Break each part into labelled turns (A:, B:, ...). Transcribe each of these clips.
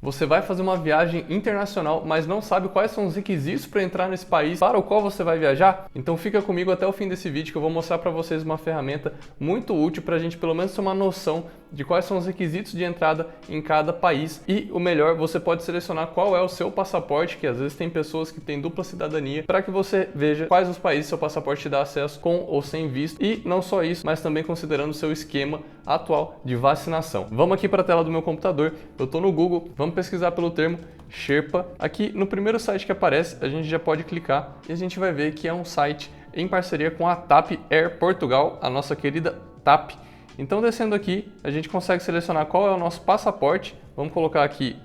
A: Você vai fazer uma viagem internacional, mas não sabe quais são os requisitos para entrar nesse país para o qual você vai viajar? Então fica comigo até o fim desse vídeo que eu vou mostrar para vocês uma ferramenta muito útil para a gente pelo menos ter uma noção de quais são os requisitos de entrada em cada país. E o melhor, você pode selecionar qual é o seu passaporte, que às vezes tem pessoas que têm dupla cidadania, para que você veja quais os países seu passaporte te dá acesso com ou sem visto. E não só isso, mas também considerando o seu esquema atual de vacinação. Vamos aqui para a tela do meu computador, eu estou no Google, vamos pesquisar pelo termo Sherpa. Aqui no primeiro site que aparece, a gente já pode clicar e a gente vai ver que é um site em parceria com a TAP Air Portugal, a nossa querida TAP. Então descendo aqui, a gente consegue selecionar qual é o nosso passaporte. Vamos colocar aqui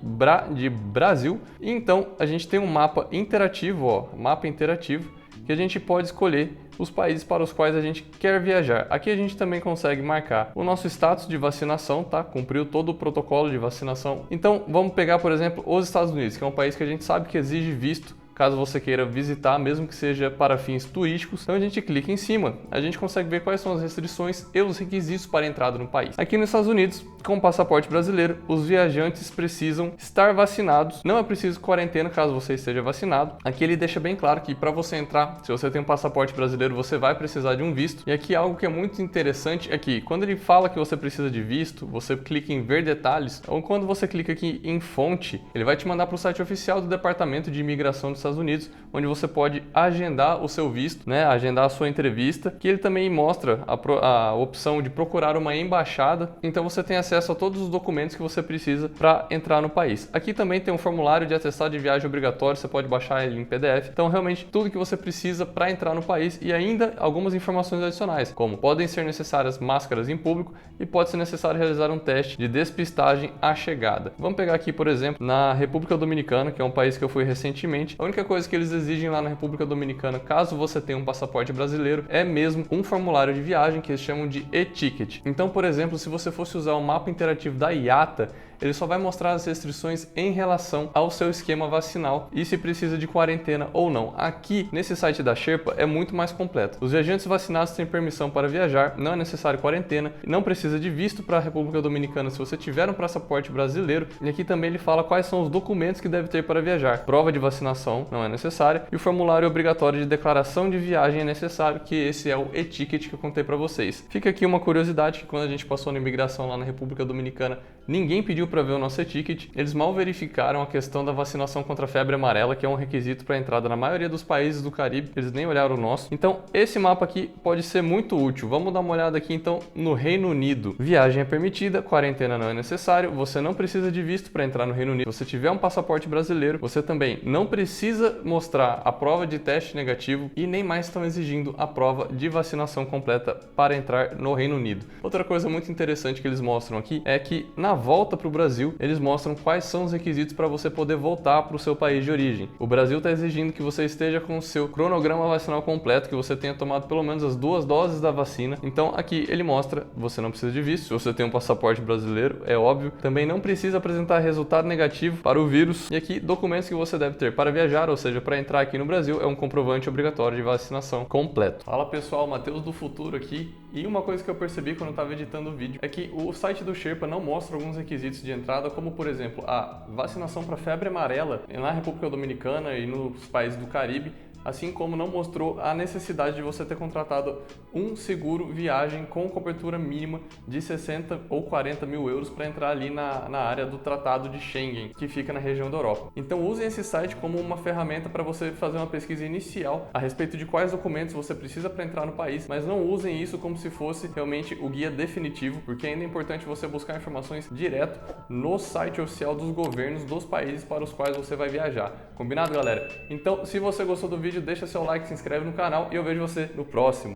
A: de Brasil. E então a gente tem um mapa interativo, mapa interativo, que a gente pode escolher os países para os quais a gente quer viajar. Aqui a gente também consegue marcar o nosso status de vacinação, tá? Cumpriu todo o protocolo de vacinação. Então vamos pegar, por exemplo, os Estados Unidos, que é um país que a gente sabe que exige visto caso você queira visitar, mesmo que seja para fins turísticos. Então a gente clica em cima, a gente consegue ver quais são as restrições e os requisitos para entrada no país. Aqui nos Estados Unidos, com o passaporte brasileiro, os viajantes precisam estar vacinados. Não é preciso quarentena caso você esteja vacinado. Aqui ele deixa bem claro que para você entrar, se você tem um passaporte brasileiro, você vai precisar de um visto. E aqui algo que é muito interessante é que quando ele fala que você precisa de visto, você clica em ver detalhes, ou quando você clica aqui em fonte, ele vai te mandar para o site oficial do Departamento de Imigração dos Estados Unidos, onde você pode agendar o seu visto, né? Agendar a sua entrevista, que ele também mostra a opção de procurar uma embaixada. Então você tem acesso a todos os documentos que você precisa para entrar no país. Aqui também tem um formulário de atestado de viagem obrigatório, você pode baixar ele em PDF. Então realmente tudo que você precisa para entrar no país e ainda algumas informações adicionais, como podem ser necessárias máscaras em público e pode ser necessário realizar um teste de despistagem à chegada. Vamos pegar aqui, por exemplo, na República Dominicana, que é um país que eu fui recentemente. A única coisa que eles exigem lá na República Dominicana, caso você tenha um passaporte brasileiro, é mesmo um formulário de viagem que eles chamam de e-ticket. Então, por exemplo, se você fosse usar o mapa interativo da IATA, ele só vai mostrar as restrições em relação ao seu esquema vacinal e se precisa de quarentena ou não. Aqui, nesse site da Sherpa, é muito mais completo. Os viajantes vacinados têm permissão para viajar, não é necessário quarentena, não precisa de visto para a República Dominicana se você tiver um passaporte brasileiro. E aqui também ele fala quais são os documentos que deve ter para viajar. Prova de vacinação não é necessária e o formulário obrigatório de declaração de viagem é necessário, que esse é o e-ticket que eu contei para vocês. Fica aqui uma curiosidade que quando a gente passou na imigração lá na República Dominicana, ninguém pediu para ver o nosso e-ticket. Eles mal verificaram a questão da vacinação contra a febre amarela, que é um requisito para entrada na maioria dos países do Caribe. Eles nem olharam o nosso. Então, esse mapa aqui pode ser muito útil. Vamos dar uma olhada aqui então no Reino Unido. Viagem é permitida, quarentena não é necessário, você não precisa de visto para entrar no Reino Unido. Se você tiver um passaporte brasileiro, você também não precisa mostrar a prova de teste negativo e nem mais estão exigindo a prova de vacinação completa para entrar no Reino Unido. Outra coisa muito interessante que eles mostram aqui é que na volta para o Brasil, eles mostram quais são os requisitos para você poder voltar para o seu país de origem. O Brasil está exigindo que você esteja com o seu cronograma vacinal completo, que você tenha tomado pelo menos as 2 doses da vacina. Então aqui ele mostra, você não precisa de visto, se você tem um passaporte brasileiro, é óbvio. Também não precisa apresentar resultado negativo para o vírus. E aqui documentos que você deve ter para viajar, ou seja, para entrar aqui no Brasil, é um comprovante obrigatório de vacinação completo. Fala pessoal, Matheus do futuro aqui. E uma coisa que eu percebi quando eu estava editando o vídeo é que o site do Sherpa não mostra alguns requisitos de entrada, como por exemplo a vacinação para febre amarela na República Dominicana e nos países do Caribe, assim como não mostrou a necessidade de você ter contratado um seguro viagem com cobertura mínima de 60 ou 40 mil euros para entrar ali na área do Tratado de Schengen, que fica na região da Europa. Então usem esse site como uma ferramenta para você fazer uma pesquisa inicial a respeito de quais documentos você precisa para entrar no país, mas não usem isso como se fosse realmente o guia definitivo, porque ainda é importante você buscar informações direto no site oficial dos governos dos países para os quais você vai viajar. Combinado, galera? Então, se você gostou do vídeo, deixa seu like, se inscreve no canal e eu vejo você no próximo.